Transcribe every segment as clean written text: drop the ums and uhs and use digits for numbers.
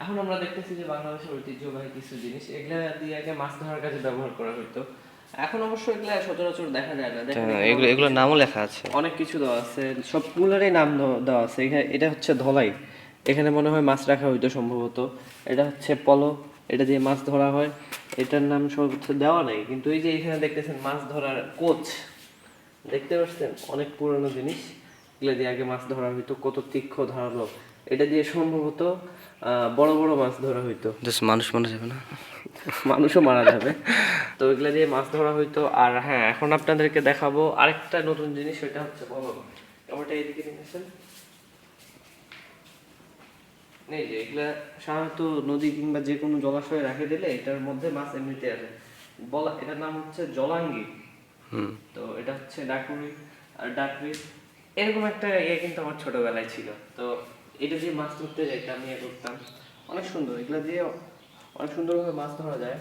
এখন আমরা দেখতেছি যে বাংলাদেশের ঐতিহ্যবাহী কিছু জিনিস এগুলা দিয়ে আগে মাছ ধরার কাজে ব্যবহার করা হতো। এখন অবশ্য এগুলা সচরাচর দেখা যায় না। দেখেন এগুলো এগুলোর নামও লেখা আছে। অনেক কিছু দেওয়া আছে, সবগুলোরই নাম দেওয়া আছে। এখানে এটা হচ্ছে ধলাই, এখানে মনে হয় মাছ রাখা হইতো সম্ভবত। এটা হচ্ছে পলো, এটা দিয়ে মাছ ধরা হয়। এটার নাম সব দেওয়া নাই, কিন্তু এই যে এখানে দেখতেছেন মাছ ধরার কোচ, দেখতে পাচ্ছেন অনেক পুরনো জিনিস। এগুলো দিয়ে আগে মাছ ধরা হইতো, কত তীক্ষ্ণ ধারালো। এটা দিয়ে সম্ভবত বড় বড় মাছ ধরা হইতো। মানুষ মারা যাবে না? মানুষও মারা যাবে। তো এগুলা দিয়ে মাছ ধরা হইতো। আর হ্যাঁ, এখন আপনাদেরকে দেখাবো আরেকটা নতুন জিনিস, সেটা হচ্ছে বলো ক্যামেরাটা এদিকে নিয়েছেন। এই যে এগুলা সাধারণত নদী কিংবা যে কোনো জলাশয়ে রেখে দিলে এটার মধ্যে মাছ এমনিতে আসে। বলা, এটার নাম হচ্ছে জলাঙ্গি। তো এটা হচ্ছে ডাকুরি আর ডাকরি, এরকম একটা ইয়ে কিন্তু আমার ছোটবেলায় ছিল। তো এটা দিয়ে মাছ ধরতে যাইতাম, ইয়ে করতাম। অনেক সুন্দর, এগুলা দিয়ে অনেক সুন্দরভাবে মাছ ধরা যায়।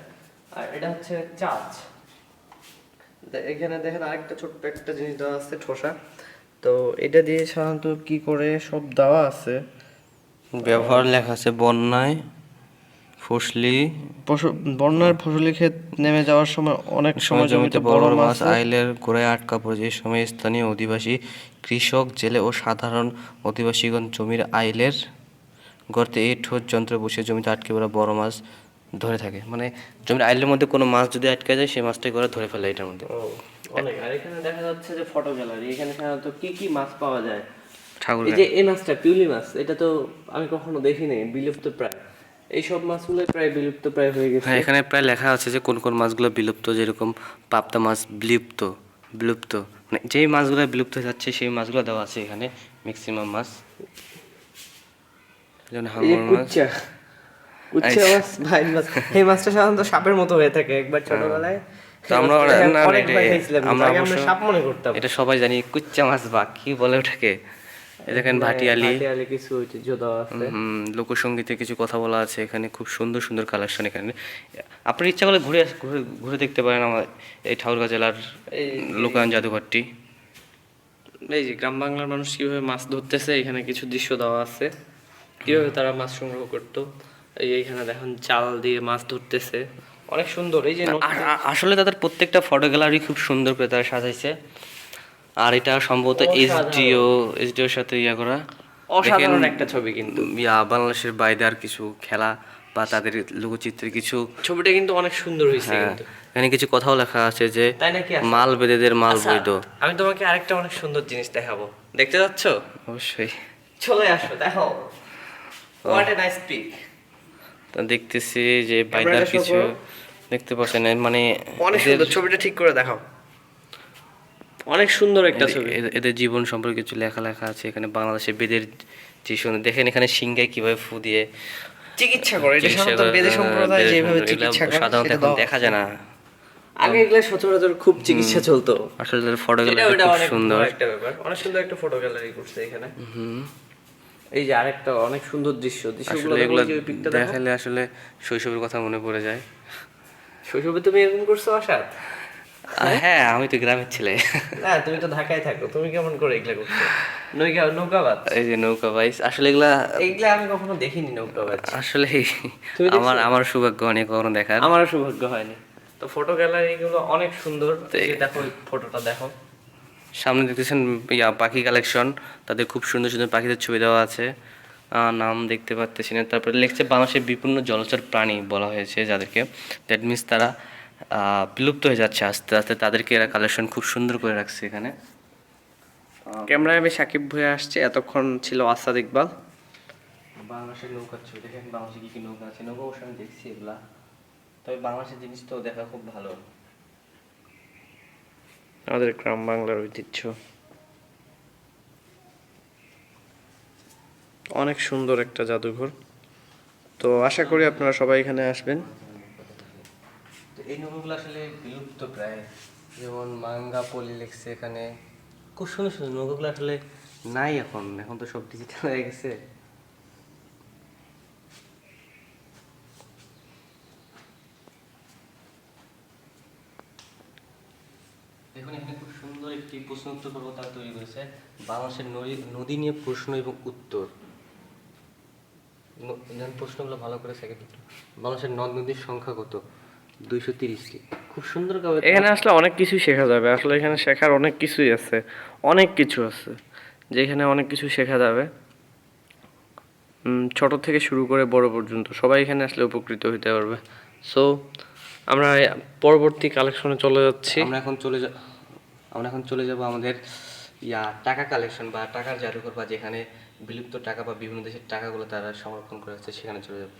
আর এটা হচ্ছে চাচ। এখানে দেখেন আরেকটা ছোট্ট একটা জিনিস দেওয়া আছে, ঠোসা। তো এটা দিয়ে সাধারণত কি করে সব দেওয়া আছে। ব্যবহার লেখা আছে বন্যায় ফসলি বন্যার ফসলি ক্ষেত নেমে যাওয়ার সময় অনেক সময় জমিতে জমিতে বড় বড় বড় মাছ মাছ আইলের গোড়ায় আটকা পড়ে। যে সময় স্থানীয় অধিবাসী, কৃষক, জেলে ও সাধারণ অধিবাসীগণ জমির আইলের গর্তে এই ঠোঁট যন্ত্র বসে জমিতে আটকে পড়া বড় মাছ ধরে থাকে। মানে জমির আইলের মধ্যে কোনো মাছ যদি আটকে যায় সেই মাছটাই করে ধরে ফেলে এটার মধ্যে। অনেক। আর এখানে দেখা যাচ্ছে যে ফটো গ্যালারি, এখানে সাধারণত কি কি মাছ পাওয়া যায়। ঠাকুর এই যে এই মাছটা পিউলি মাছ, এটা তো আমি কখনো দেখিনি, বিলুপ্ত প্রায়। এইসব মাছগুলো প্রায় বিলুপ্ত প্রায় হয়ে গেছে। হ্যাঁ, এখানে প্রায় লেখা আছে যে কোন কোন মাছগুলো বিলুপ্ত, যেরকম পাবদা মাছ বিলুপ্ত বিলুপ্ত মানে যেই মাছগুলো বিলুপ্ত হয়ে যাচ্ছে সেই মাছগুলো দেওয়া আছে এখানে, ম্যাক্সিমাম মাছ। যেমন এই যে হাঙর মাছ। কুচ্চা, কুচ্চা মাছ, ভাই মাছ, এই মাছটা সাধারণত সাপের মতো হয়ে থাকে। একবার ছোটবেলায় তো আমরা অনেকবার খাইছিলাম, আমরা আগে আমরা অবশ্য সাপ মনে করতাম। এটা সবাই জানি, কুচ্চা মাছ বা কি বলে ওটাকে। এই দেখেন ভাটিয়ালি। ভাটিয়ালি কিছু ঐতিহ্য দেওয়া আছে। লোকসঙ্গীতে কিছু কথা বলা আছে এখানে, খুব সুন্দর সুন্দর কালেকশন এখানে। আপনি ইচ্ছা করলে ঘুরে ঘুরে ঘুরে দেখতে পারেন আমার এই ঠাকুরগাঁ জেলার লোকায়ন জাদুঘরটি। এই যে গ্রাম বাংলার মানুষ কিভাবে মাছ ধরতেছে, এখানে কিছু দৃশ্য দেওয়া আছে, কিভাবে তারা মাছ সংগ্রহ করতো। এইখানে দেখুন চাল দিয়ে মাছ ধরতেছে, অনেক সুন্দর। এই যে আসলে তাদের প্রত্যেকটা ফটো গ্যালারি খুব সুন্দর করে তারা সাজাইছে। আর এটা সম্ভবত এসডিওর সাথে ইয়া করা। অসাধারণ একটা ছবি কিন্তু। বাংলাদেশের বাইরে আর কিছু খেলা বা তাদের লোকচিত্রের কিছু ছবিটা কিন্তু অনেক সুন্দর হয়েছে কিন্তু। এখানে কিছু কথাও লেখা আছে যে তাই নাকি? মাল বেদেদের মাল আচ্ছা, বৈধ। আমি তোমাকে আরেকটা অনেক সুন্দর জিনিস দেখাবো, দেখতে যাচ্ছ? অবশ্যই চলে আসো, দেখো। What a nice pic. তা দেখতেছি যে বাইদার কিছু দেখতে পাচ্ছেন, মানে অনেক সুন্দর ছবিটা, ঠিক করে দেখাও। অনেক সুন্দর একটা ছবি। এদের জীবন সম্পর্কে কিছু লেখা লেখা আছে এখানে। বাংলাদেশের বেদের যে শুনে দেখেন এখানে সিংহায় কিভাবে ফু দিয়ে চিকিৎসা করে, এটা সাধারণত বেদে সম্প্রদায় যেভাবে চিকিৎসা করে সাধারণত এখন দেখা যায় না। আগে এগুলো সচরাচর খুব চিকিৎসা চলতো। আসলে ফটো গ্যালারি খুব সুন্দর একটা ব্যাপার, অনেক সুন্দর একটা ফটো গ্যালারি করছে এখানে। এই যে আরেকটা অনেক সুন্দর দৃশ্যগুলো এগুলো যে ওই পিকটা দেখালে আসলে শৈশবের কথা মনে পড়ে যায়। শৈশবে তুমি এরকম করছো আশাদ? হ্যাঁ, আমি তো গ্রামের ছেলে। না, তুমি তো ঢাকায় থাকো, তুমি কেমন করে এগুলা করছো? নৌকাবাজ। এই যে নৌকা বাইচ, আসলে এগুলা আমি কখনো দেখিনি নৌকাবাজ। আসলে আমার সৌভাগ্য হয়নি কখনো দেখার। আমারও সৌভাগ্য হয়নি। তো ফটো গ্যালারি গুলো অনেক সুন্দর। এই যে দেখো, ফটোটা দেখো। সামনে দেখতেছেন পাখি কালেকশন, তাদের খুব সুন্দর সুন্দর পাখিদের ছবি দেওয়া আছে। নাম দেখতে পাচ্ছি না। তারপরে লিখছে বাংলাদেশের বিভিন্ন জলচর প্রাণী বলা হয়েছে যাদেরকে, দ্যাট মিনস তারা বিলুপ্ত হয়ে যাচ্ছে আস্তে আস্তে, তাদেরকে এরা কালেকশন খুব সুন্দর করে রাখছে এখানে। ক্যামেরায় আমি সাকিব ভুঁইয়া আসছে, এতক্ষণ ছিল আসাদ ইকবাল। বাংলাদেশের নৌকার ছবি দেখেন, বাংলাদেশে কি কি নৌকা আছে। নৌকা অবশ্যই আমি দেখছি এগুলা, তবে বাংলাদেশের জিনিস তো দেখা খুব ভালো। আমাদের গ্রাম বাংলার ঐতিহ্য অনেক সুন্দর একটা জাদুঘর। তো আশা করি আপনারা সবাই এখানে আসবেন। তো এই নৌকাগুলো আসলে বিলুপ্ত প্রায়, যেমন মাঙ্গা পলি লেখছে এখানে। খুব সুন্দর সুন্দর নৌকাগুলো আসলে নাই এখন, এখন তো সব ডিজিটাল হয়ে গেছে। দেখুন এখানে খুব সুন্দর একটি প্রশ্ন উত্তর পর্ব তারা তৈরি করেছে। বাংলাদেশের নদী নিয়ে প্রশ্ন এবং উত্তর। দেন প্রশ্নগুলো ভালো করে সেকেন্ড। বাংলাদেশের নদ নদীর সংখ্যা কত? 230টি। খুব সুন্দর করে এখানে আসলে অনেক কিছুই শেখা যাবে, আসলে এখানে শেখার অনেক কিছুই আছে, অনেক কিছু আছে যেখানে অনেক কিছু শেখা যাবে। ছোট থেকে শুরু করে বড় পর্যন্ত সবাই এখানে আসলে উপকৃত হতে পারবে। সো আমরা পরবর্তী কালেকশনে চলে যাচ্ছি। আমরা এখন চলে যাব আমাদের টাকা কালেকশন বা টাকার জাদুঘর, বা যেখানে বিলুপ্ত টাকা বা বিভিন্ন দেশের টাকাগুলো তারা সংরক্ষণ করে আছে সেখানে চলে যাব।